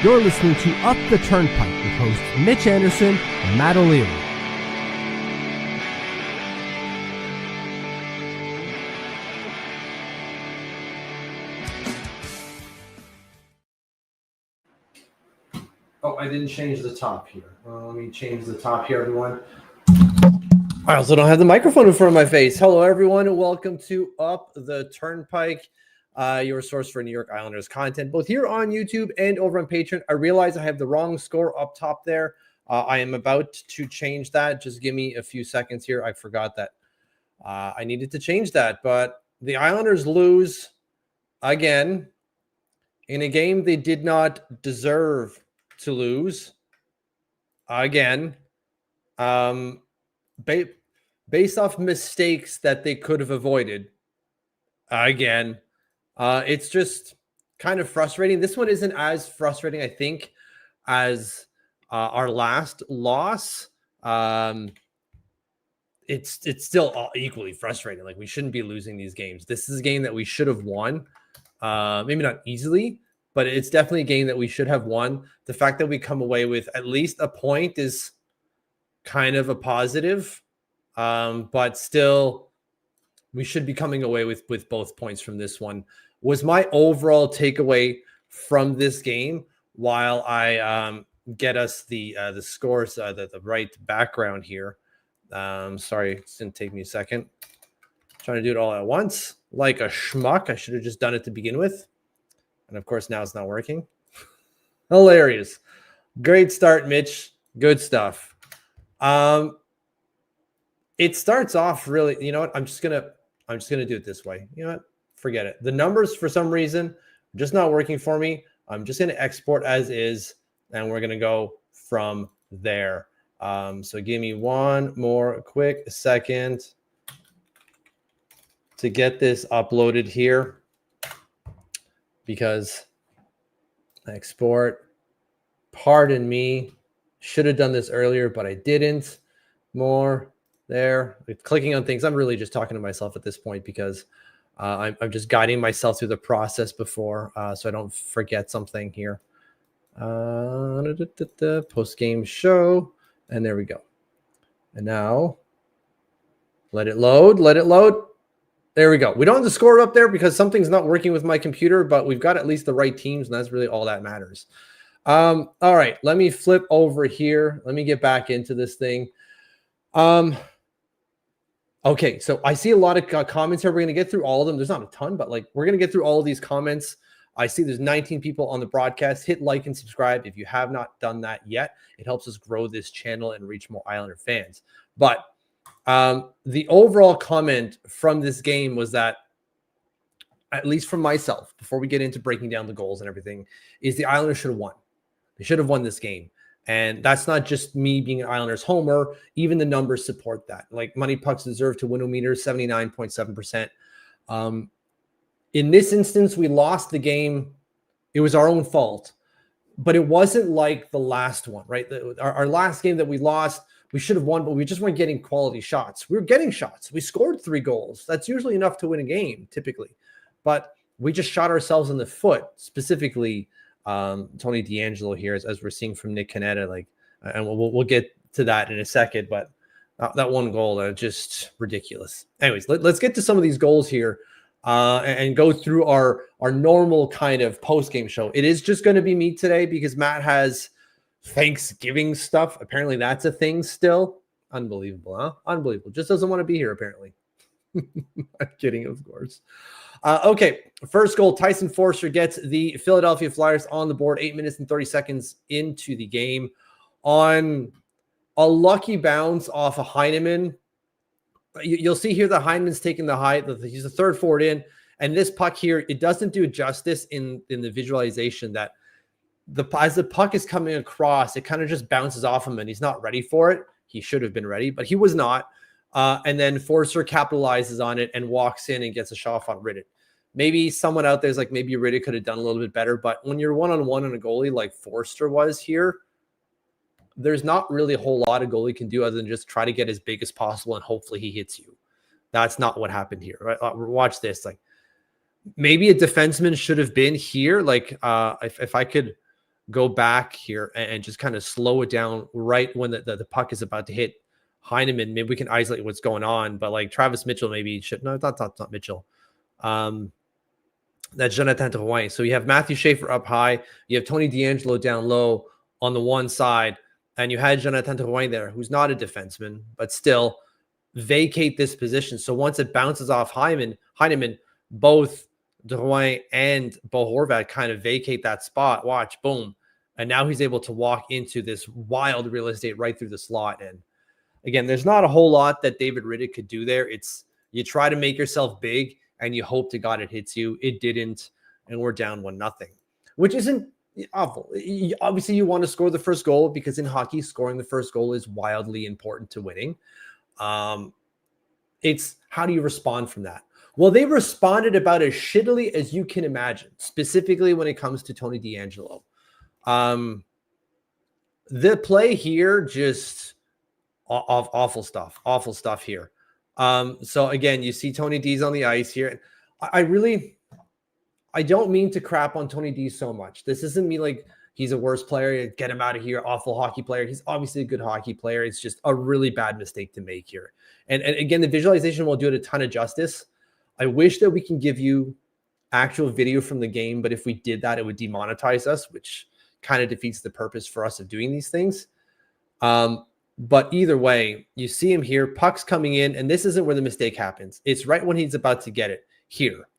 You're listening to Up the Turnpike with hosts Mitch Anderson and Matt O'Leary. Oh, I didn't change the top here. Let me change the top here, everyone. I also don't have the microphone in front of my face. Hello, everyone, and welcome to Up the Turnpike, your source for New York Islanders content, both here on YouTube and over on Patreon. I realize I have the wrong score up top there. I am about to change that. Just give me a few seconds here. I forgot that I needed to change that, but the Islanders lose again in a game they did not deserve to lose again. Based off mistakes that they could have avoided again. It's just kind of frustrating. This one isn't as frustrating, I think, as our last loss. It's still equally frustrating. Like, we shouldn't be losing these games. This is a game that we should have won. Maybe not easily, but it's definitely a game that we should have won. The fact that we come away with at least a point is kind of a positive, but still, we should be coming away with both points from this one. Was my overall takeaway from this game, while I get us the scores, the right background here. Sorry, it didn't take me a second. Trying to do it all at once like a schmuck. I should have just done it to begin with. And of course, now it's not working. Hilarious. Great start, Mitch. Good stuff. It starts off really, you know what? I'm just gonna do it this way. You know what? Forget it. The numbers, for some reason, are just not working for me. I'm just gonna export as is, and we're gonna go from there. So give me one more quick second to get this uploaded here, because export. Pardon me. Should have done this earlier, but I didn't. More there. Clicking on things. I'm really just talking to myself at this point, because I'm just guiding myself through the process before, so I don't forget something here. Post-game show. And there we go. And now let it load. Let it load. There we go. We don't have the score up there because something's not working with my computer, but we've got at least the right teams, and that's really all that matters. All right, let me flip over here. Let me get back into this thing. Okay, so I see a lot of comments here. We're going to get through all of them. There's not a ton, but like, we're going to get through all of these comments. I see there's 19 people on the broadcast. Hit like and subscribe if you have not done that yet. It helps us grow this channel and reach more Islander fans. But the overall comment from this game was that, at least from myself, before we get into breaking down the goals and everything, is the Islanders should have won. They should have won this game. And that's not just me being an Islanders homer. Even the numbers support that. Like, Money Pucks deserve to win a meter, 79.7%. In this instance, we lost the game. It was our own fault. But it wasn't like the last one, right? Our last game that we lost, we should have won, but we just weren't getting quality shots. We were getting shots. We scored 3 goals. That's usually enough to win a game, typically. But we just shot ourselves in the foot, specifically Tony DeAngelo here, as we're seeing from Nick Canetta. Like, and we'll get to that in a second, but that one goal, just ridiculous. Anyways, let's get to some of these goals here and go through our normal kind of post-game show. It is just going to be me today because Matt has Thanksgiving stuff. Apparently that's a thing still. Unbelievable, huh? Unbelievable. Just doesn't want to be here, apparently. I'm kidding, of course. Okay, first goal, Tyson Foerster gets the Philadelphia Flyers on the board 8 minutes and 30 seconds into the game on a lucky bounce off of Heineman. You'll see here that Heineman's taking the high. He's the third forward in, and this puck here, it doesn't do justice in the visualization that as the puck is coming across, it kind of just bounces off him, and he's not ready for it. He should have been ready, but he was not. And then Foerster capitalizes on it and walks in and gets a shot on Rittich. Maybe someone out there is like, maybe Rittich could have done a little bit better. But when you're one-on-one on a goalie like Foerster was here, there's not really a whole lot a goalie can do other than just try to get as big as possible and hopefully he hits you. That's not what happened here. Right? Watch this. Like, maybe a defenseman should have been here. Like, if I could go back here and just kind of slow it down right when the puck is about to hit Heineman. Maybe we can isolate what's going on, but like Travis Mitchell maybe should, no, not Mitchell. That's Jonathan Drouin. So you have Matthew Schaefer up high. You have Tony DeAngelo down low on the one side. And you had Jonathan Drouin there, who's not a defenseman, but still vacate this position. So once it bounces off Heineman, both Drouin and Bo Horvat kind of vacate that spot. Watch, boom. And now he's able to walk into this wild real estate right through the slot. And again, there's not a whole lot that David Riddick could do there. It's you try to make yourself big and you hope to God it hits you. It didn't. And we're down 1-0, which isn't awful. Obviously, you want to score the first goal because in hockey, scoring the first goal is wildly important to winning. It's how do you respond from that? Well, they responded about as shittily as you can imagine, specifically when it comes to Tony DeAngelo. The play here, just awful stuff here. So again, you see Tony D's on the ice here. I don't mean to crap on Tony D so much. This isn't me like he's a worse player, get him out of here, awful hockey player. He's obviously a good hockey player. It's just a really bad mistake to make here. And again, the visualization will do it a ton of justice. I wish that we can give you actual video from the game, but if we did that, it would demonetize us, which kind of defeats the purpose for us of doing these things. But either way, you see him here, puck's coming in, and this isn't where the mistake happens. It's right when he's about to get it here.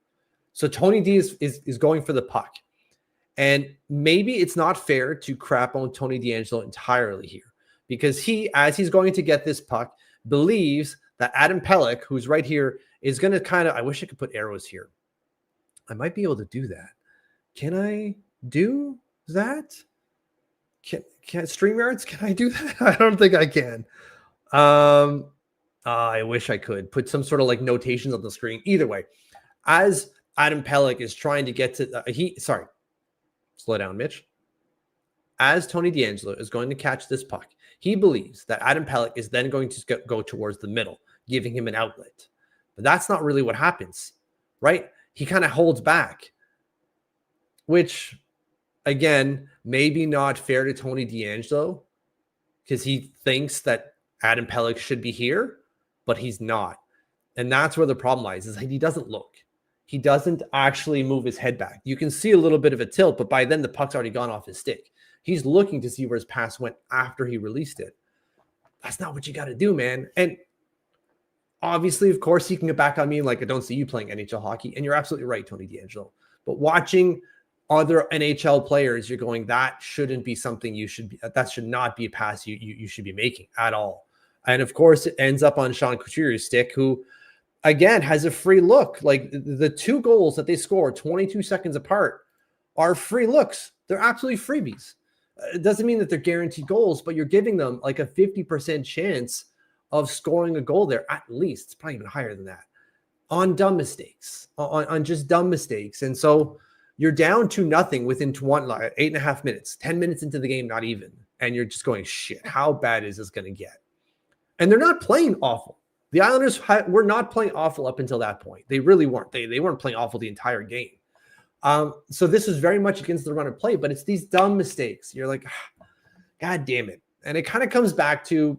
So Tony D is going for the puck. And maybe it's not fair to crap on Tony DeAngelo entirely here because he, as he's going to get this puck, believes that Adam Pelech, who's right here, is going to kind of, I wish I could put arrows here. I might be able to do that. Can I do that? Can StreamYards, can I do that? I don't think I can. I wish I could put some sort of like notations on the screen. Either way, as Adam Pelech is trying to get to, slow down, Mitch. As Tony DeAngelo is going to catch this puck, he believes that Adam Pelech is then going to go towards the middle, giving him an outlet. But that's not really what happens, right? He kind of holds back, which, again, maybe not fair to Tony DeAngelo because he thinks that Adam Pelech should be here, but he's not. And that's where the problem lies, is that he doesn't look. He doesn't actually move his head back. You can see a little bit of a tilt, but by then the puck's already gone off his stick. He's looking to see where his pass went after he released it. That's not what you got to do, man. And obviously, of course, he can get back on me like, I don't see you playing NHL hockey. And you're absolutely right, Tony DeAngelo. But watching other NHL players, you're going, that shouldn't be something that should not be a pass you should be making at all. And of course, it ends up on Sean Couture's stick, who, again, has a free look. Like the two goals that they scored 22 seconds apart are free looks. They're absolutely freebies. It doesn't mean that they're guaranteed goals, but you're giving them like a 50% chance of scoring a goal there, at least. It's probably even higher than that, on dumb mistakes, on just dumb mistakes. And so you're down to nothing within 8.5 minutes, 10 minutes into the game, not even. And you're just going, shit, how bad is this going to get? And they're not playing awful. The Islanders were not playing awful up until that point. They really weren't. They weren't playing awful the entire game. So this is very much against the run of play, but it's these dumb mistakes. You're like, God damn it. And it kind of comes back to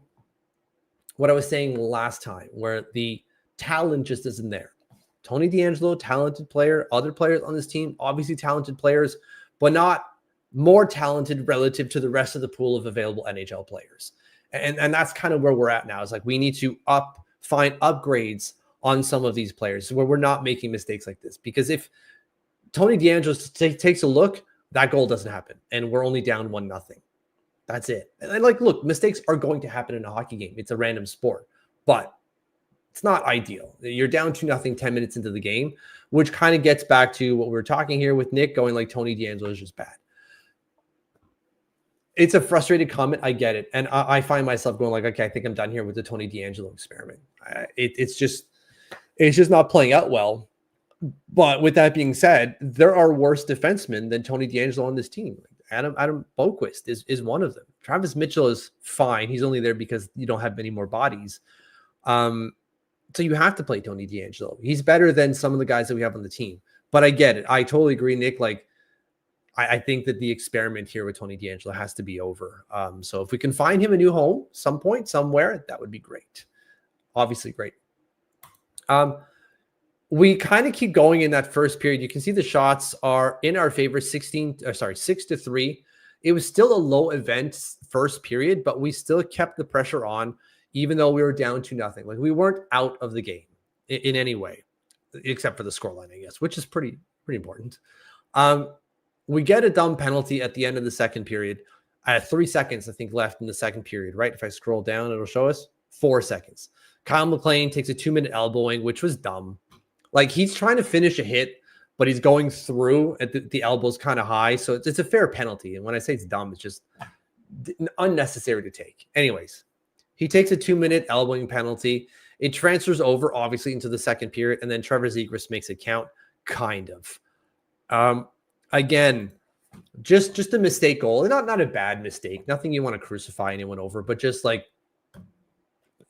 what I was saying last time, where the talent just isn't there. Tony DeAngelo, talented player. Other players on this team, obviously talented players, but not more talented relative to the rest of the pool of available NHL players. And that's kind of where we're at now. It's like we need to find upgrades on some of these players where we're not making mistakes like this. Because if Tony DeAngelo takes a look, that goal doesn't happen. And we're only down 1-0. That's it. And like, look, mistakes are going to happen in a hockey game. It's a random sport, but it's not ideal. You're down 2-0, 10 minutes into the game, which kind of gets back to what we were talking here with Nick going like Tony DeAngelo is just bad. It's a frustrated comment. I get it. And I find myself going like, okay, I think I'm done here with the Tony DeAngelo experiment. It's just not playing out well. But with that being said, there are worse defensemen than Tony DeAngelo on this team. Adam Boquist is one of them. Travis Mitchell is fine. He's only there because you don't have many more bodies. So you have to play Tony DeAngelo. He's better than some of the guys that we have on the team. But I get it. I totally agree, Nick. Like, I think that the experiment here with Tony DeAngelo has to be over. So if we can find him a new home some point, somewhere, that would be great. Obviously great. We kind of keep going in that first period. You can see the shots are in our favor, 6-3. It was still a low event first period, but we still kept the pressure on, even though we were down 2-0. Like, we weren't out of the game in any way, except for the scoreline, I guess, which is pretty important. We get a dumb penalty at the end of the second period. 3 seconds, I think, left in the second period, right? If I scroll down, it'll show us 4 seconds. Kyle McLean takes a 2-minute elbowing, which was dumb. Like, he's trying to finish a hit, but he's going through at the elbows kind of high. So it's a fair penalty. And when I say it's dumb, it's just unnecessary to take. Anyways, he takes a 2-minute elbowing penalty. It transfers over, obviously, into the second period. And then Trevor Zegras makes it count, kind of. Again, just a mistake goal. Not a bad mistake. Nothing you want to crucify anyone over, but just like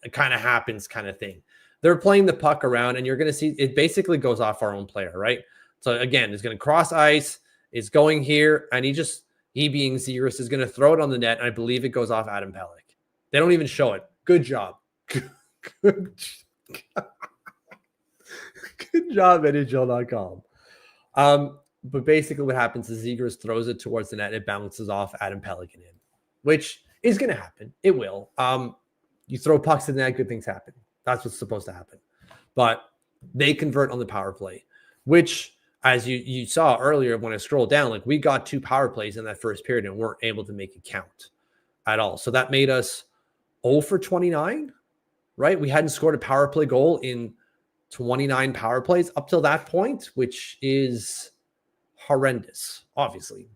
it kind of happens kind of thing. They're playing the puck around, and you're going to see it basically goes off our own player, right? So again, it's going to cross ice. It's going here, and he being Zegras is going to throw it on the net, and I believe it goes off Adam Pelech. They don't even show it. Good job. Good job, NHL.com. But basically what happens is Zegras throws it towards the net. It bounces off Adam Pelech in, which is going to happen. It will. You throw pucks in the net, good things happen. That's what's supposed to happen. But they convert on the power play, which, as you saw earlier when I scrolled down, like, we got 2 power plays in that first period and weren't able to make it count at all. So that made us 0 for 29, right? We hadn't scored a power play goal in 29 power plays up till that point, which is horrendous, obviously.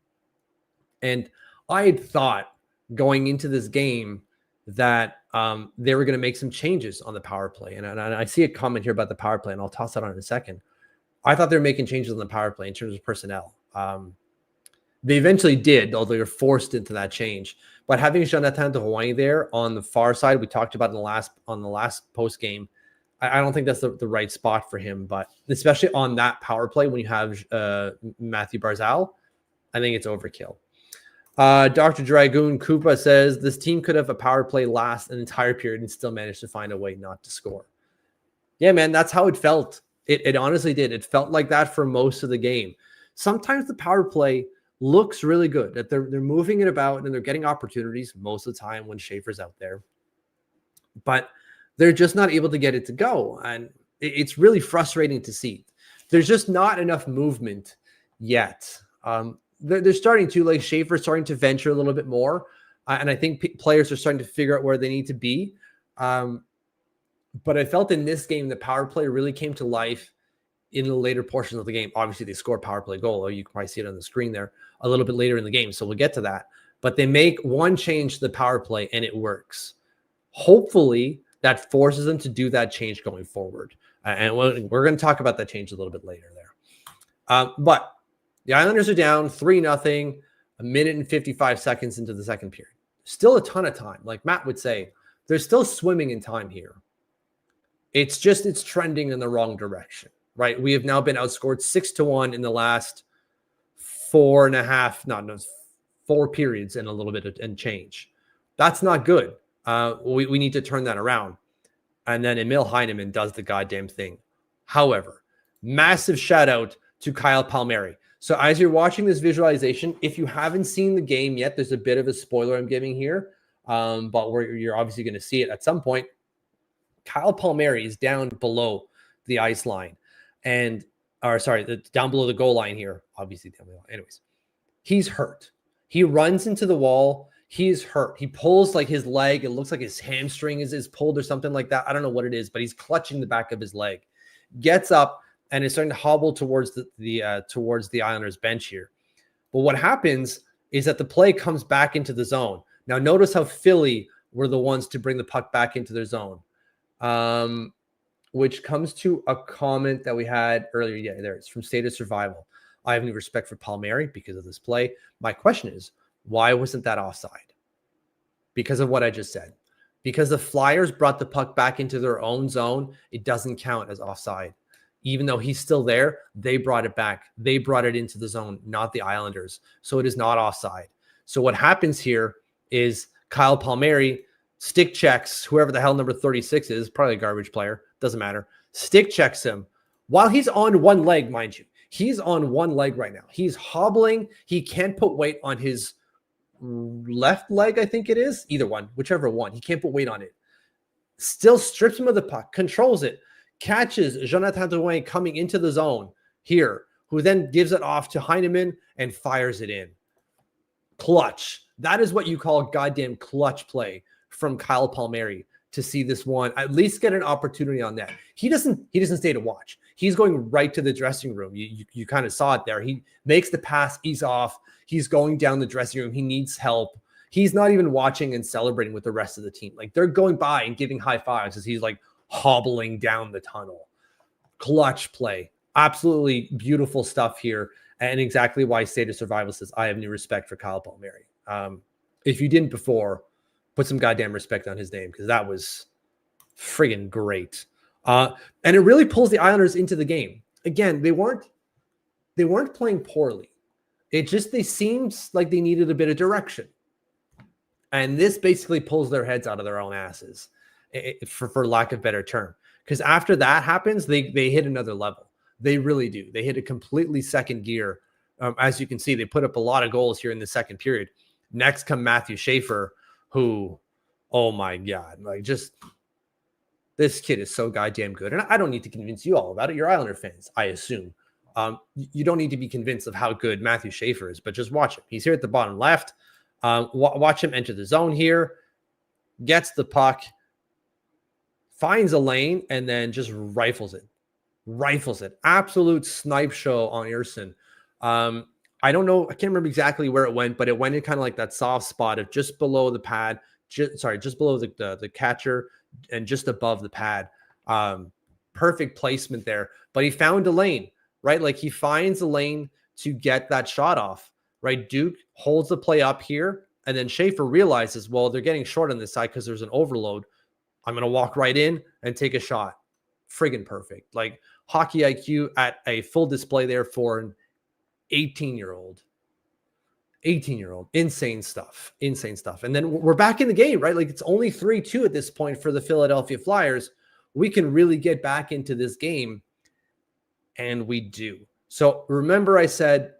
And I had thought going into this game that they were going to make some changes on the power play. And I see a comment here about the power play, and I'll toss that on in a second. I thought they were making changes on the power play in terms of personnel. They eventually did, although they were forced into that change. But having Jonathan Drouin there on the far side, we talked about on the last post game, I don't think that's the right spot for him. But especially on that power play when you have Matthew Barzal, I think it's overkill. Dr. Dragoon Koopa says this team could have a power play last an entire period and still managed to find a way not to score. Yeah, man, that's how it felt. It honestly did. It felt like that for most of the game. Sometimes the power play looks really good, that they're moving it about and they're getting opportunities most of the time when Schaefer's out there. But they're just not able to get it to go. And it's really frustrating to see. There's just not enough movement yet. They're starting to, like, Schaefer's starting to venture a little bit more. And I think players are starting to figure out where they need to be. But I felt in this game, the power play really came to life in the later portions of the game. Obviously, they score a power play goal, or you can probably see it on the screen there a little bit later in the game. So we'll get to that. But they make one change to the power play, and it works. Hopefully, that forces them to do that change going forward. And we're going to talk about that change a little bit later there. But the Islanders are down 3-0, 1 minute and 55 seconds into the second period. Still a ton of time. Like Matt would say, they're still swimming in time here. It's trending in the wrong direction, right? We have now been outscored 6-1 in the last 4 periods and a little bit and change. That's not good. We need to turn that around. And then Emil Heineman does the goddamn thing. However, massive shout out to Kyle Palmieri. So as you're watching this visualization, if you haven't seen the game yet, there's a bit of a spoiler I'm giving here, but you're obviously going to see it at some point. Kyle Palmieri is down below the ice line down below the goal line here, obviously down below. Anyways, he's hurt. He runs into the wall. He's hurt. He pulls like his leg. It looks like his hamstring is pulled or something like that. I don't know what it is, but he's clutching the back of his leg. Gets up and is starting to hobble towards the Islanders bench here. But what happens is that the play comes back into the zone. Now notice how Philly were the ones to bring the puck back into their zone, which comes to a comment that we had earlier. Yeah, there it's from State of Survival. I have any respect for Palmieri because of this play. My question is, why wasn't that offside? Because of what I just said. Because the Flyers brought the puck back into their own zone, it doesn't count as offside. Even though he's still there, they brought it back. They brought it into the zone, not the Islanders. So it is not offside. So what happens here is Kyle Palmieri stick checks whoever the hell number 36 is, probably a garbage player, doesn't matter. Stick checks him while he's on one leg, mind you. He's on one leg right now. He's hobbling. He can't put weight on his left leg, I think it is. Either one, whichever one. He can't put weight on it. Still strips him of the puck, controls it, catches Jonathan Drouin coming into the zone here, who then gives it off to Heineman and fires it in. Clutch. That is what you call goddamn clutch play from Kyle Palmieri to see this one at least get an opportunity on that. He doesn't stay to watch. He's going right to the dressing room. You kind of saw it there. He makes the pass, he's off. He's going down the dressing room. He needs help. He's not even watching and celebrating with the rest of the team. Like, they're going by and giving high fives as he's like hobbling down the tunnel. Clutch play. Absolutely beautiful stuff here. And exactly why State of Survival says, I have new respect for Kyle Palmieri. If you didn't before, put some goddamn respect on his name, because that was friggin' great. And it really pulls the Islanders into the game. Again, they weren't playing poorly. They seemed like they needed a bit of direction. And this basically pulls their heads out of their own asses, for lack of a better term. Because after that happens, they hit another level. They really do. They hit a completely second gear. As you can see, they put up a lot of goals here in the second period. Next come Matthew Schaefer, who, oh my God, like, just this kid is so goddamn good. And I don't need to convince you all about it. You're Islander fans, I assume. You don't need to be convinced of how good Matthew Schaefer is, but just watch him. He's here at the bottom left. Watch him enter the zone here, gets the puck, finds a lane, and then just rifles it. Absolute snipe show on Earson. I don't know. I can't remember exactly where it went, but it went in kind of like that soft spot of just below the pad, just below the catcher and just above the pad. Perfect placement there, but he found a lane, right? Like, he finds a lane to get that shot off, right? Duke holds the play up here, and then Schaefer realizes, well, they're getting short on this side because there's an overload. I'm going to walk right in and take a shot. Friggin' perfect. Like, hockey IQ at a full display there for an 18-year-old. Insane stuff. And then we're back in the game, right? Like, it's only 3-2 at this point for the Philadelphia Flyers. We can really get back into this game, and we do. So remember, I said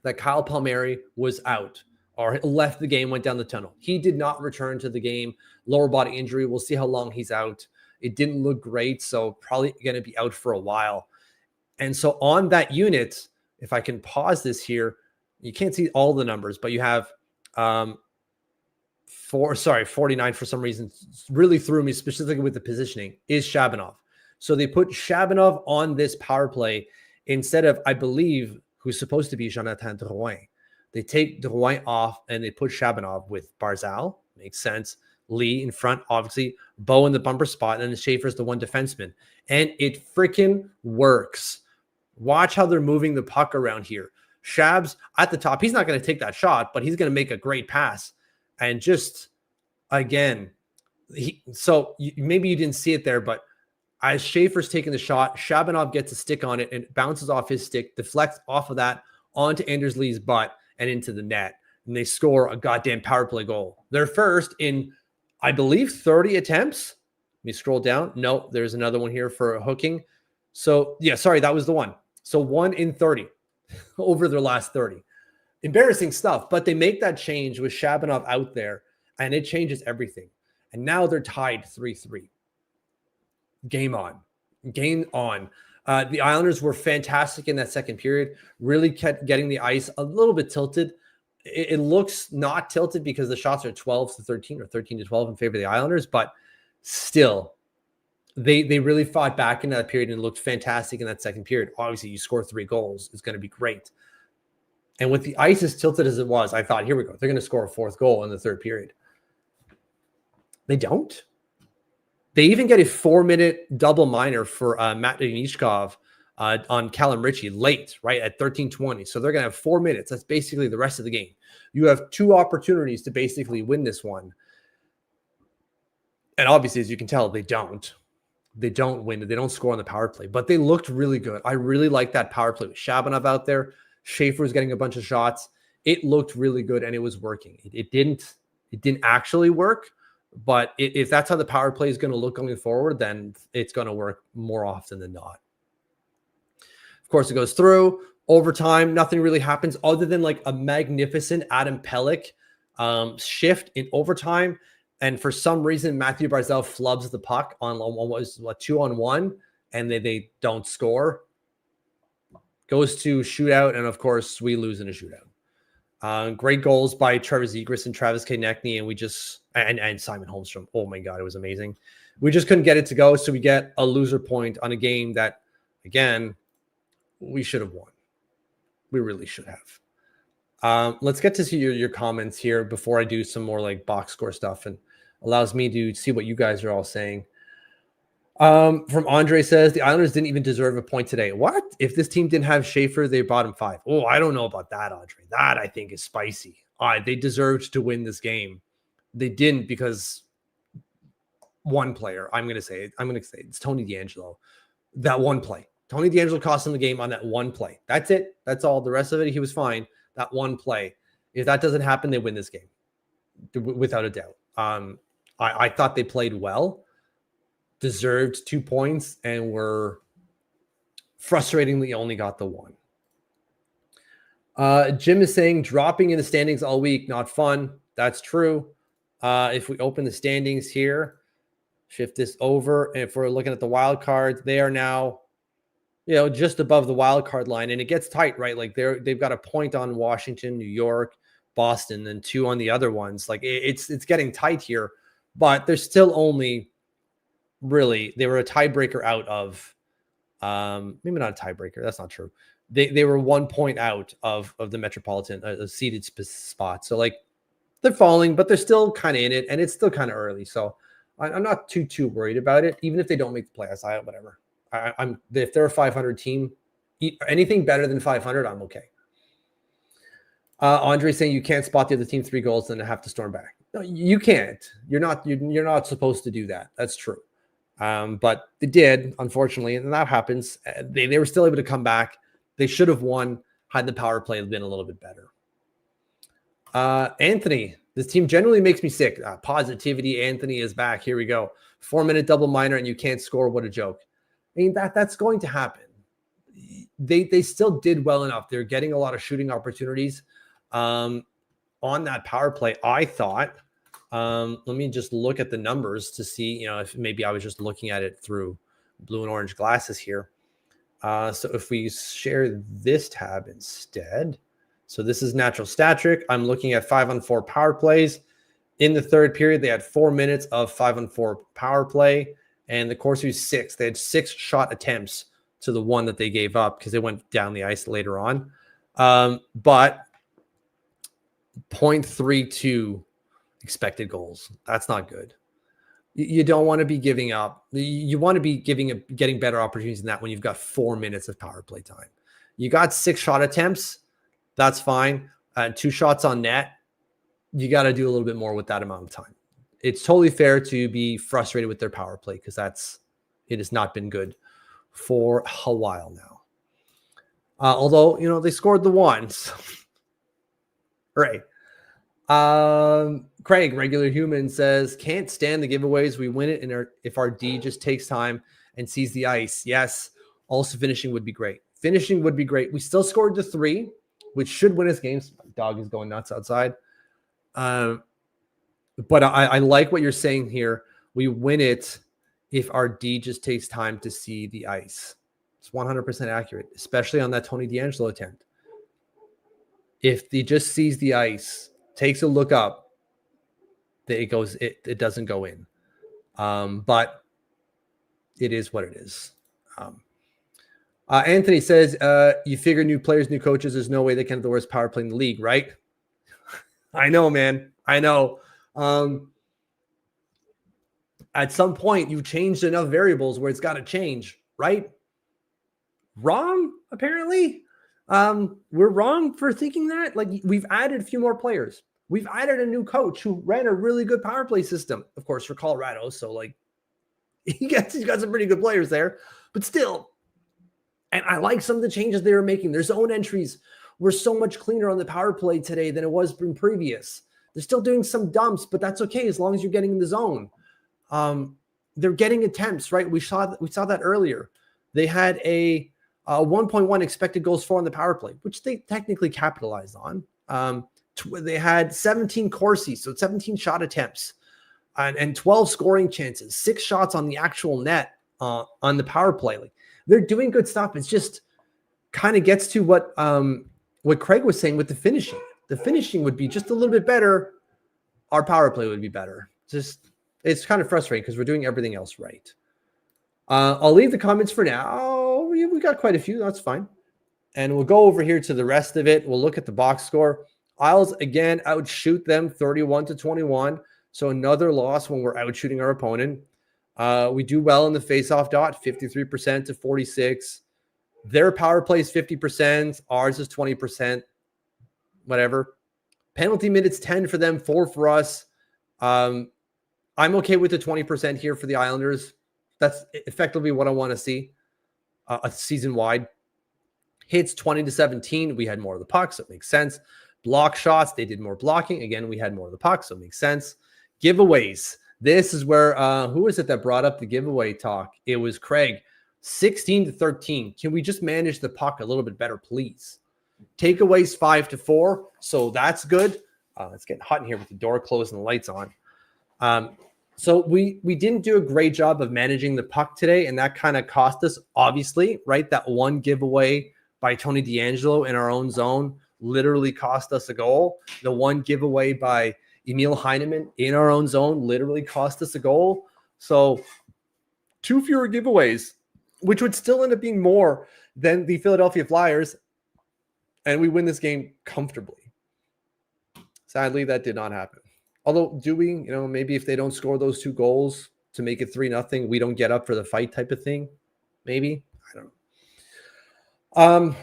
that Kyle Palmieri was out or left the game, went down the tunnel. He did not return to the game. Lower body injury. We'll see how long he's out. It didn't look great, so probably going to be out for a while. And so on that unit, if I can pause this here, you can't see all the numbers, but you have 49 for some reason. Really threw me specifically with the positioning, is Shabanov. So they put Shabanov on this power play instead of, I believe, who's supposed to be Jonathan Drouin. They take Drouin off and they put Shabanov with Barzal. Makes sense. Lee in front, obviously. Bo in the bumper spot, and then Schaefer's the one defenseman. And it freaking works. Watch how they're moving the puck around here. Shabs at the top. He's not going to take that shot, but he's going to make a great pass. And just, again, maybe you didn't see it there, but as Schaefer's taking the shot, Shabanov gets a stick on it and bounces off his stick, deflects off of that onto Anders Lee's butt and into the net. And they score a goddamn power play goal. They're first in, I believe, 30 attempts. Let me scroll down. No, there's another one here for hooking. So, yeah, sorry, that was the one. So 1 in 30 over their last 30. Embarrassing stuff, but they make that change with Shabanov out there, and it changes everything. And now they're tied 3-3. Game on. The Islanders were fantastic in that second period, really kept getting the ice a little bit tilted. It looks not tilted because the shots are 12-13 or 13-12 in favor of the Islanders, but still, they really fought back in that period and looked fantastic in that second period. Obviously, you score 3 goals, it's going to be great. And with the ice as tilted as it was, I thought, here we go. They're going to score a 4th goal in the third period. They don't. They even get a 4-minute double minor for Matt Denichkov on Callum Ritchie late, right, at 13:20. So they're going to have 4 minutes. That's basically the rest of the game. You have 2 opportunities to basically win this one. And obviously, as you can tell, they don't. They don't win. They don't score on the power play, but they looked really good. I really like that power play with Shabanov out there. Schaefer was getting a bunch of shots. It looked really good and it was working. It didn't actually work, but if that's how the power play is going to look going forward, then it's going to work more often than not. Of course, it goes through overtime. Nothing really happens other than like a magnificent Adam Pelech shift in overtime. And for some reason, Matthew Barzal flubs the puck on what was 2-on-1, and they don't score. Goes to shootout, and of course, we lose in a shootout. Great goals by Trevor Zegras and Travis Konechny, and we just and Simon Holmstrom. Oh my God, it was amazing. We just couldn't get it to go, so we get a loser point on a game that, again, we should have won. We really should have. Let's get to see your comments here before I do some more like box score stuff, and allows me to see what you guys are all saying. From Andre says, the Islanders didn't even deserve a point today. What? If this team didn't have Schaefer, they bottom 5. Oh, I don't know about that, Andre. That I think is spicy. They deserved to win this game. They didn't because one player, I'm going to say it's Tony DeAngelo. That one play. Tony DeAngelo cost him the game on that one play. That's it. That's all. The rest of it, he was fine. That one play. If that doesn't happen, they win this game. Without a doubt. I thought they played well. Deserved 2 points, and were frustratingly only got the one. Jim is saying dropping in the standings all week, not fun. That's true. If we open the standings here, shift this over, and if we're looking at the wild cards, they are now, just above the wild card line, and it gets tight, right? Like they've got a point on Washington, New York, Boston, and 2 on the other ones. Like it's getting tight here, but there's still only. Really, they were a tiebreaker out of, maybe not a tiebreaker. That's not true. They were 1 point out of the Metropolitan, a seeded spot. So like they're falling, but they're still kind of in it, and it's still kind of early. So I'm not too worried about it. Even if they don't make the playoffs, whatever. If they're a 500 team, anything better than 500, I'm okay. Andre saying you can't spot the other team 3 goals and have to storm back. No, you can't. You're not supposed to do that. That's true. But they did, unfortunately, and that happens. They were still able to come back. They should have won had the power play been a little bit better. Anthony, this team generally makes me sick. Positivity, Anthony is back. Here we go. 4-minute double minor, and you can't score. What a joke. I mean, that's going to happen. They still did well enough. They're getting a lot of shooting opportunities on that power play, I thought. Let me just look at the numbers to see, if maybe I was just looking at it through blue and orange glasses here. So if we share this tab instead, so this is natural stat trick. I'm looking at 5-on-4 power plays. In the third period, they had 4 minutes of 5-on-4 power play, and the Corsi was 6. They had 6 shot attempts to the one that they gave up because they went down the ice later on. But 0.32 expected goals. That's not good. You don't want to be giving up. You want to be getting better opportunities than that when you've got 4 minutes of power play time. You got 6 shot attempts. That's fine. 2 shots on net. You got to do a little bit more with that amount of time. It's totally fair to be frustrated with their power play because it has not been good for a while now. Although, they scored the one. So. Right. Craig, regular human, says, can't stand the giveaways. We win it if our D just takes time and sees the ice. Yes. Also, finishing would be great. Finishing would be great. We still scored the 3, which should win us games. My dog is going nuts outside. But I like what you're saying here. We win it if our D just takes time to see the ice. It's 100% accurate, especially on that Tony DeAngelo attempt. If he just sees the ice, takes a look up, it doesn't go in. But it is what it is. Anthony says, you figure new players, new coaches, there's no way they can have the worst power play in the league, right? I know, man. I know. At some point, you've changed enough variables where it's got to change, right? Wrong, apparently. We're wrong for thinking that. Like, we've added a few more players. We've added a new coach who ran a really good power play system, of course, for Colorado. So, like, He's got some pretty good players there, but still. And I like some of the changes they were making. Their zone entries were so much cleaner on the power play today than it was in previous. They're still doing some dumps, but that's okay as long as you're getting in the zone. They're getting attempts, right? We saw that earlier. They had a 1.1 expected goals for on the power play, which they technically capitalized on. They had 17 Corsi, so 17 shot attempts and 12 scoring chances, 6 shots on the actual net on the power play. Like, they're doing good stuff. It's just kind of gets to what Craig was saying with the finishing. The finishing would be just a little bit better. Our power play would be better. It's kind of frustrating because we're doing everything else right. I'll leave the comments for now. We got quite a few. That's fine. And we'll go over here to the rest of it. We'll look at the box score. Isles, again, outshoot them 31-21. So another loss when we're outshooting our opponent. We do well in the faceoff dot, 53% to 46%. Their power play is 50%. Ours is 20%. Whatever. Penalty minutes 10 for them, 4 for us. I'm okay with the 20% here for the Islanders. That's effectively what I want to see a season-wide. Hits 20-17. We had more of the puck, so it makes sense. Block shots, they did more blocking. Again, we had more of the puck, so it makes sense. Giveaways. This is where, who was it that brought up the giveaway talk? It was Craig. 16-13. Can we just manage the puck a little bit better, please? Takeaways 5-4. So that's good. It's getting hot in here with the door closed and the lights on. So we didn't do a great job of managing the puck today, and that kind of cost us, obviously, right? That one giveaway by Tony DeAngelo in our own zone literally cost us a goal. The one giveaway by Emil Heineman in our own zone literally cost us a goal. So 2 fewer giveaways, which would still end up being more than the Philadelphia Flyers, and we win this game comfortably. Sadly, that did not happen. Although, do we, maybe if they don't score those 2 goals to make it 3-0, we don't get up for the fight type of thing? Maybe. I don't know.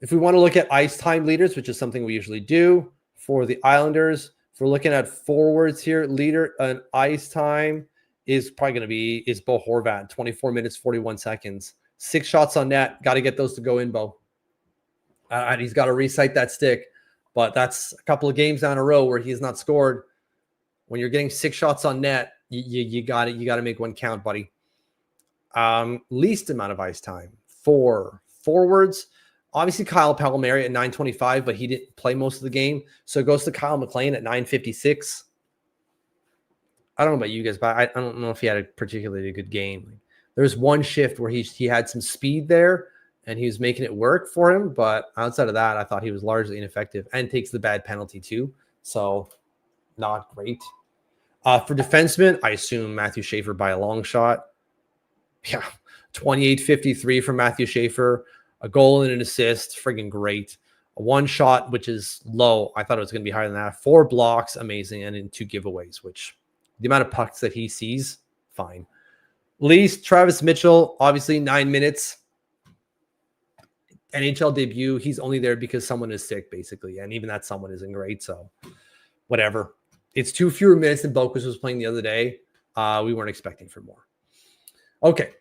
If we want to look at ice time leaders, which is something we usually do for the Islanders, if we're looking at forwards here, leader on ice time is probably going to be Bo Horvat, 24 minutes, 41 seconds. 6 shots on net. Got to get those to go in, Bo. And he's got to recite that stick. But that's a couple of games down a row where he has not scored. When you're getting 6 shots on net, you got to make one count, buddy. Least amount of ice time for forwards. Obviously, Kyle Palmieri at 9:25, but he didn't play most of the game. So it goes to Kyle McLean at 9:56. I don't know about you guys, but I don't know if he had a particularly good game. There was one shift where he had some speed there, and he was making it work for him. But outside of that, I thought he was largely ineffective and takes the bad penalty too. So not great. For defensemen, I assume Matthew Schaefer by a long shot. Yeah, 28-53 from Matthew Schaefer. A goal and an assist, friggin' great. A 1 shot, which is low. I thought it was going to be higher than that. 4 blocks, amazing, and in 2 giveaways, which the amount of pucks that he sees, fine. Least, Travis Mitchell, obviously 9 minutes. NHL debut. He's only there because someone is sick, basically, and even that someone isn't great, so whatever. It's 2 fewer minutes than Bokus was playing the other day. We weren't expecting for more. Okay.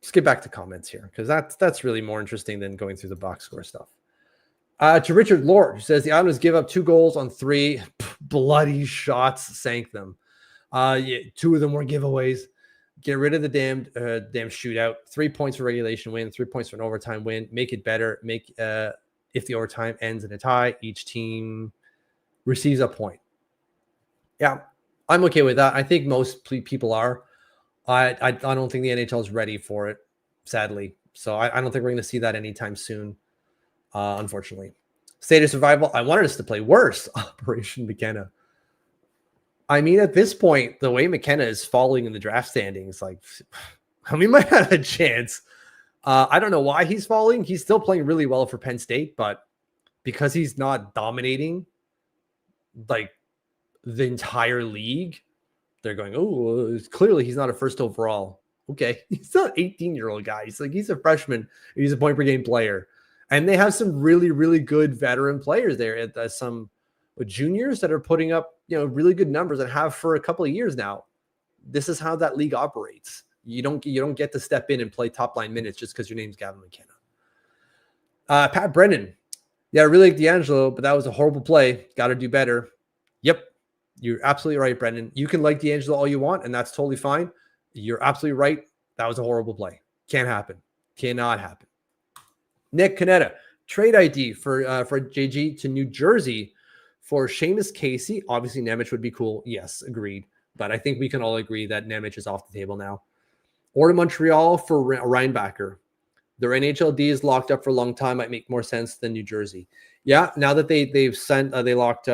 Let's get back to comments here because that's really more interesting than going through the box score stuff. To Richard Lord, who says the Islanders give up 2 goals on 3 bloody shots, sank them. 2 of them were giveaways. Get rid of the damn shootout. 3 points for regulation win, 3 points for an overtime win. Make it better. If the overtime ends in a tie, each team receives a point. Yeah, I'm okay with that. I think most people are. I don't think the NHL is ready for it, sadly. So I don't think we're going to see that anytime soon, unfortunately. State of survival. I wanted us to play worse. Operation McKenna. I mean, at this point, the way McKenna is falling in the draft standings, we might have a chance. I don't know why he's falling. He's still playing really well for Penn State, but because he's not dominating, the entire league, they're going, oh, clearly he's not a first overall. Okay, he's not an 18-year-old guy. He's a freshman. He's a point per game player. And they have some really, really good veteran players there. Some juniors that are putting up, really good numbers and have for a couple of years now. This is how that league operates. You don't get to step in and play top line minutes just because your name's Gavin McKenna. Pat Brennan. Yeah, I really like D'Angelo, but that was a horrible play. Got to do better. Yep. You're absolutely right, Brendan. You can like D'Angelo all you want, and that's totally fine. You're absolutely right. That was a horrible play. Can't happen. Cannot happen. Nick Canetta, trade ID for JG to New Jersey for Seamus Casey. Obviously, Nemec would be cool. Yes, agreed. But I think we can all agree that Nemec is off the table now. Or to Montreal for Reinbacher. Their NHLD is locked up for a long time. Might make more sense than New Jersey. Yeah, now that they locked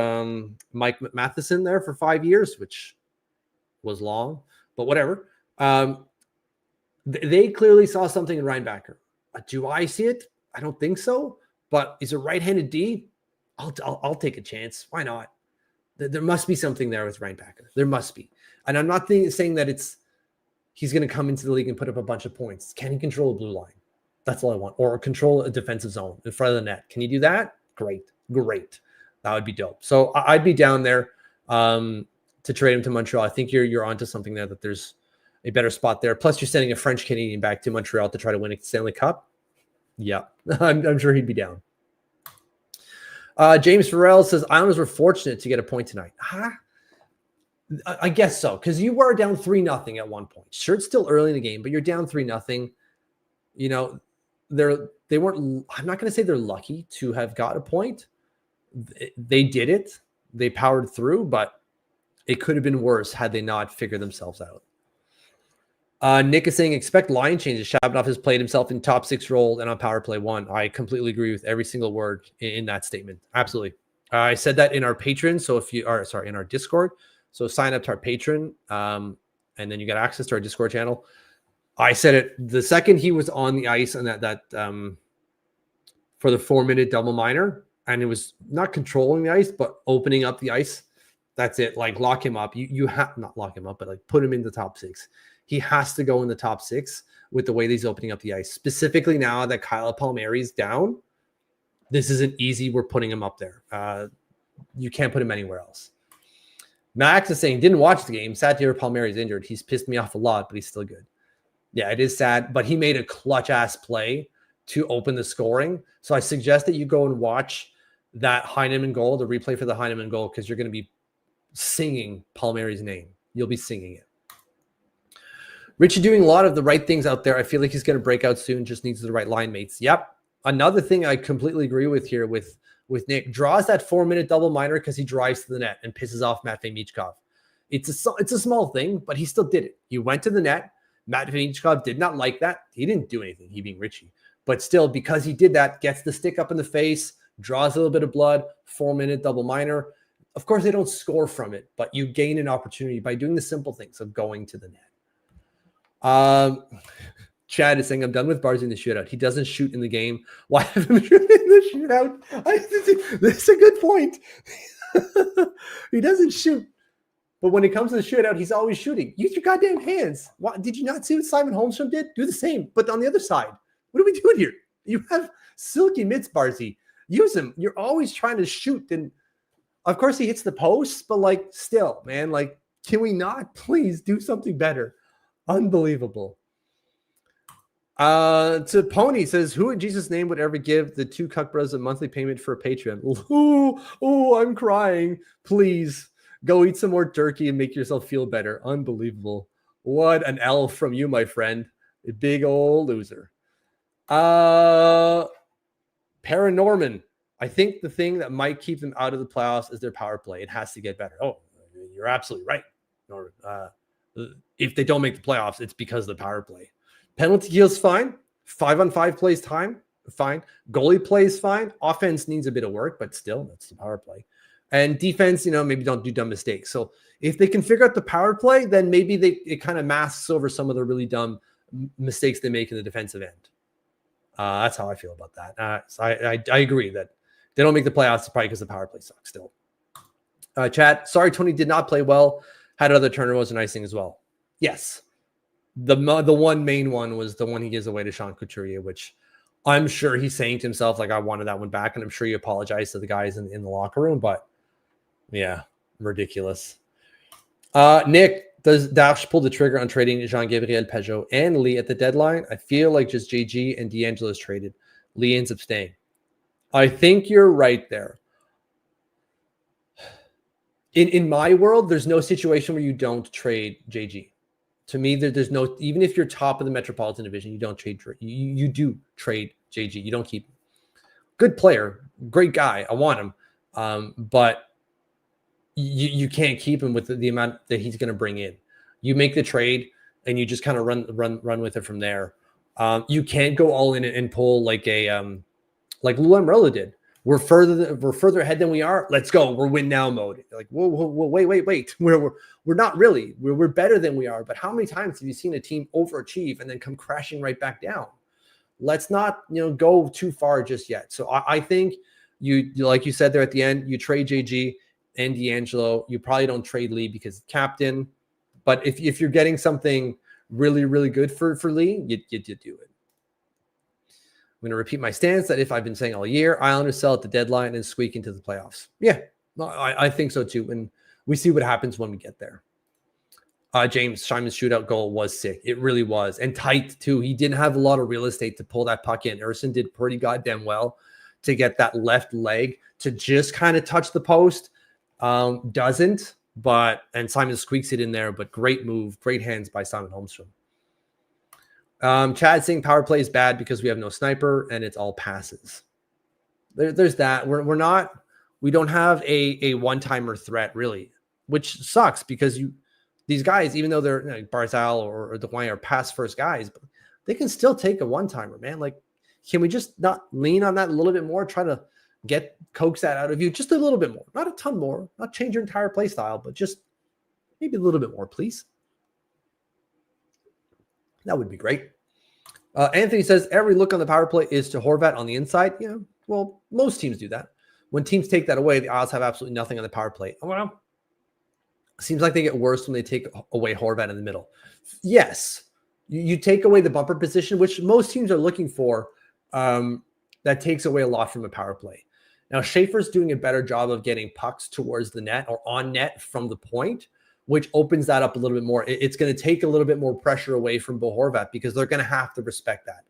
Mike Matheson there for 5 years, which was long, but whatever. They clearly saw something in Reinbacher. Do I see it? I don't think so. But is a right-handed D? I'll take a chance. Why not? There must be something there with Reinbacher. There must be. And I'm not saying that he's going to come into the league and put up a bunch of points. Can he control a blue line? That's all I want. Or control a defensive zone in front of the net. Can you do that? Great. That would be dope. So I'd be down there to trade him to Montreal. I think you're onto something there, that there's a better spot there. Plus, you're sending a French Canadian back to Montreal to try to win a Stanley Cup. Yeah, I'm sure he'd be down. James Farrell says, Islanders were fortunate to get a point tonight. Huh? I guess so, because you were down 3-0 at one point. Sure, it's still early in the game, but you're down 3-0. You know, they weren't, I'm not going to say they're lucky to have got a point. They did it. They powered through, but it could have been worse had they not figured themselves out. Nick is saying, expect line changes. Shabanov has played himself in top 6 role and on power play 1. I completely agree with every single word in that statement. Absolutely. I said that in our Patreon. So in our Discord. So sign up to our Patreon, and then you get access to our Discord channel. I said it the second he was on the ice and that for the 4-minute double minor, and it was not controlling the ice, but opening up the ice. That's it. Like, lock him up. You have not lock him up, but like put him in the top 6. He has to go in the top 6 with the way that he's opening up the ice. Specifically now that Kyle Palmieri's down, this isn't easy. We're putting him up there. You can't put him anywhere else. Max is saying, didn't watch the game. Sad to hear Palmieri's injured. He's pissed me off a lot, but he's still good. Yeah, it is sad, but he made a clutch-ass play to open the scoring. So I suggest that you go and watch that Heineman goal, the replay for the Heineman goal, because you're going to be singing Palmieri's name. You'll be singing it. Richie doing a lot of the right things out there. I feel like he's going to break out soon. Just needs the right line mates. Yep. Another thing I completely agree with here with Nick, draws that 4-minute double minor because he drives to the net and pisses off Matvei Michkov. It's a small thing, but he still did it. He went to the net. Matvei Michkov did not like that. He didn't do anything, he being Richie. But still, because he did that, gets the stick up in the face, draws a little bit of blood, 4-minute double minor. Of course, they don't score from it, but you gain an opportunity by doing the simple things of going to the net. Chad is saying, I'm done with Barzy in the shootout. He doesn't shoot in the game. Why have him shoot in the shootout? That's a good point. He doesn't shoot. But when it comes to the shootout, he's always shooting. Use your goddamn hands. What, did you not see what Simon Holmstrom did? Do the same, but on the other side. What are we doing here? You have silky mitts, Barzy. Use him. You're always trying to shoot. And of course, he hits the post, but like, still, man, like, can we not please do something better? Unbelievable. To Pony says, who in Jesus' name would ever give the 2 Cuck Bros a monthly payment for a Patreon? Oh, I'm crying. Please go eat some more turkey and make yourself feel better. Unbelievable. What an L from you, my friend. A big old loser. Paranorman. I think the thing that might keep them out of the playoffs is their power play. It has to get better. Oh, you're absolutely right, Norman. If they don't make the playoffs, it's because of the power play. Penalty kill's fine. 5-on-5 plays time, fine. Goalie plays fine. Offense needs a bit of work, but still, that's the power play. And defense, maybe don't do dumb mistakes. So if they can figure out the power play, then maybe it kind of masks over some of the really dumb mistakes they make in the defensive end. That's how I feel about that. So I agree that they don't make the playoffs probably because the power play sucks still. Chat, sorry, Tony did not play well. Had other turnovers and icing as well. Yes. The one main one was the one he gives away to Sean Couturier, which I'm sure he's saying to himself, like, I wanted that one back. And I'm sure he apologized to the guys in the locker room. But, yeah, ridiculous. Nick, Does Dash pull the trigger on trading Jean-Gabriel Pajot and Lee at the deadline? I feel like just JG and D'Angelo is traded. Lee ends up staying. I think you're right there. In my world, there's no situation where you don't trade JG. To me, there's no, even if you're top of the Metropolitan Division, you don't trade. You do trade JG. You don't keep him. Good player, great guy. I want him, but you can't keep him with the amount that he's going to bring in. You make the trade and you just kind of run with it from there. You can't go all in and pull like like Lou Lamoriello did. We're further ahead than we are. Let's go. We're win now mode. Like whoa, wait. We're not really. We're better than we are. But how many times have you seen a team overachieve and then come crashing right back down? Let's not go too far just yet. So I think you like you said there at the end, you trade JG and D'Angelo. You probably don't trade Lee because captain. But if you're getting something really, really good for Lee, you do it. I'm going to repeat my stance that if I've been saying all year, Islanders sell at the deadline and squeak into the playoffs. Yeah, I think so too. And we see what happens when we get there. James Shyman's shootout goal was sick. It really was. And tight too. He didn't have a lot of real estate to pull that puck in. Erson did pretty goddamn well to get that left leg to just kind of touch the post. Doesn't, and Simon squeaks it in there, but great move, great hands by Simon Holmstrom. Chad saying power play is bad because we have no sniper and it's all passes. There's that. We don't have a one-timer threat really, which sucks because these guys, even though they're Barzal or Dwayne are pass first guys, but they can still take a one-timer, man. Like, can we just not lean on that a little bit more? Try to coax that out of you just a little bit more, not a ton more, not change your entire play style, but just maybe a little bit more, please. That would be great. Anthony says every look on the power play is to Horvat on the inside. Yeah, well, most teams do that. When teams take that away, the Isles have absolutely nothing on the power play. Well, seems like they get worse when they take away Horvat in the middle. Yes, you take away the bumper position, which most teams are looking for. That takes away a lot from a power play. Now, Schaefer's doing a better job of getting pucks towards the net or on net from the point, which opens that up a little bit more. It's going to take a little bit more pressure away from Bo Horvat because they're going to have to respect that.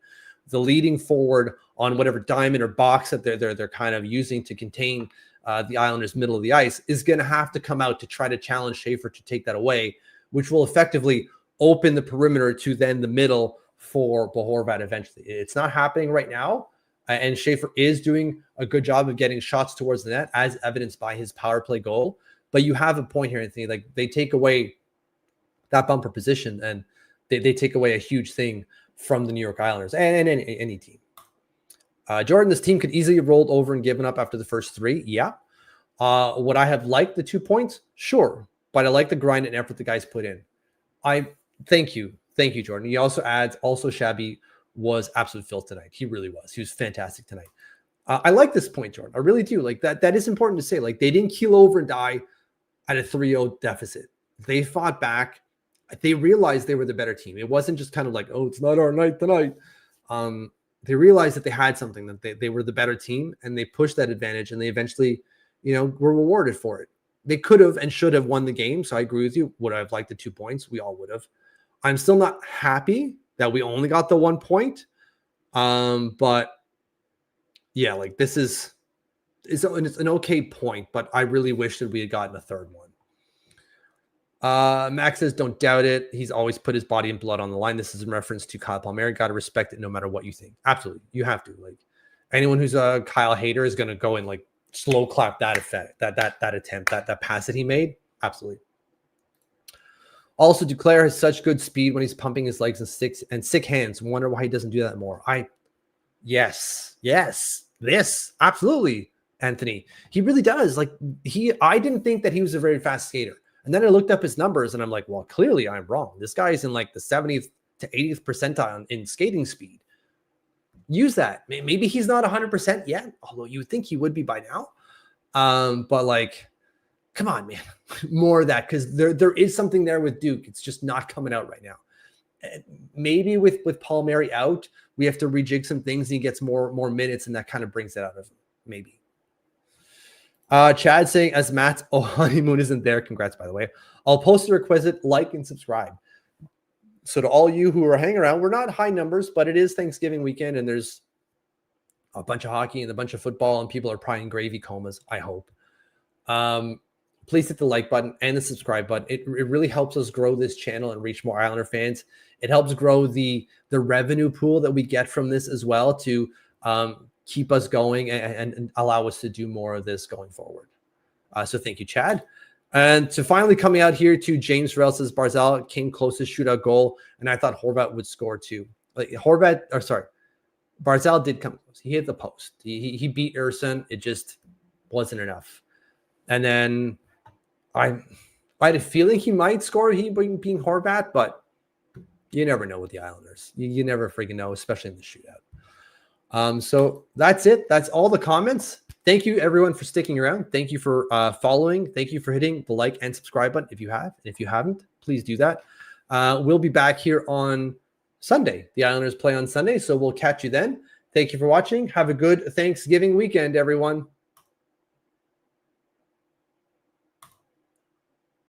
The leading forward on whatever diamond or box that they're kind of using to contain the Islanders' middle of the ice is going to have to come out to try to challenge Schaefer to take that away, which will effectively open the perimeter to then the middle for Bo Horvat eventually. It's not happening right now. And Schaefer is doing a good job of getting shots towards the net, as evidenced by his power play goal. But you have a point here, Anthony. Like, they take away that bumper position, and they take away a huge thing from the New York Islanders and any team. Jordan, this team could easily have rolled over and given up after the first three. Yeah. Would I have liked the 2 points? Sure. But I like the grind and effort the guys put in. Thank you, Jordan. He also adds, Shabby was absolute filth tonight. He really was. He was fantastic tonight. I like this point, Jordan. I really do. Like that is important to say. Like, they didn't keel over and die at a 3-0 deficit. They fought back. They realized they were the better team. It wasn't just kind of like, oh, it's not our night tonight. They realized that they had something, that they were the better team, and they pushed that advantage, and they eventually, were rewarded for it. They could have and should have won the game. So I agree with you. Would I have liked the 2 points? We all would have. I'm still not happy that we only got the 1 point. But yeah, like it's an okay point, but I really wish that we had gotten a third one. Max says, don't doubt it. He's always put his body and blood on the line. This is in reference to Kyle Palmieri. Got to respect it no matter what you think. Absolutely. You have to. Like, anyone who's a Kyle hater is going to go and like slow clap that effect, that attempt, that pass that he made. Absolutely. Also, Duclair has such good speed when he's pumping his legs and sick hands. Wonder why he doesn't do that more. Yes, this absolutely, Anthony. He really does. Like, I didn't think that he was a very fast skater. And then I looked up his numbers and I'm like, well, clearly I'm wrong. This guy is in like the 70th to 80th percentile in skating speed. Use that. Maybe he's not 100% yet, although you would think he would be by now. But like, come on, man, more of that, because there is something there with Duke. It's just not coming out right now. Maybe with Palmieri out, we have to rejig some things and he gets more minutes, and that kind of brings it out of him. Maybe. Chad saying, as Matt's honeymoon isn't there, congrats, by the way. I'll post a requisite like and subscribe. So to all you who are hanging around, we're not high numbers, but it is Thanksgiving weekend, and there's a bunch of hockey and a bunch of football, and people are probably in gravy comas, I hope. Please hit the like button and the subscribe button. It really helps us grow this channel and reach more Islander fans. It helps grow the revenue pool that we get from this as well to keep us going and allow us to do more of this going forward. So thank you, Chad. And to finally coming out here to James Farrell says Barzal came close to shootout goal, and I thought Horvat would score too. Barzal did come close. He hit the post. He beat Erson. It just wasn't enough. And then I had a feeling he might score, he being Horvat, but you never know with the Islanders. You never freaking know, especially in the shootout. So that's it. That's all the comments. Thank you, everyone, for sticking around. Thank you for following. Thank you for hitting the like and subscribe button if you have. And if you haven't, please do that. We'll be back here on Sunday. The Islanders play on Sunday, so we'll catch you then. Thank you for watching. Have a good Thanksgiving weekend, everyone.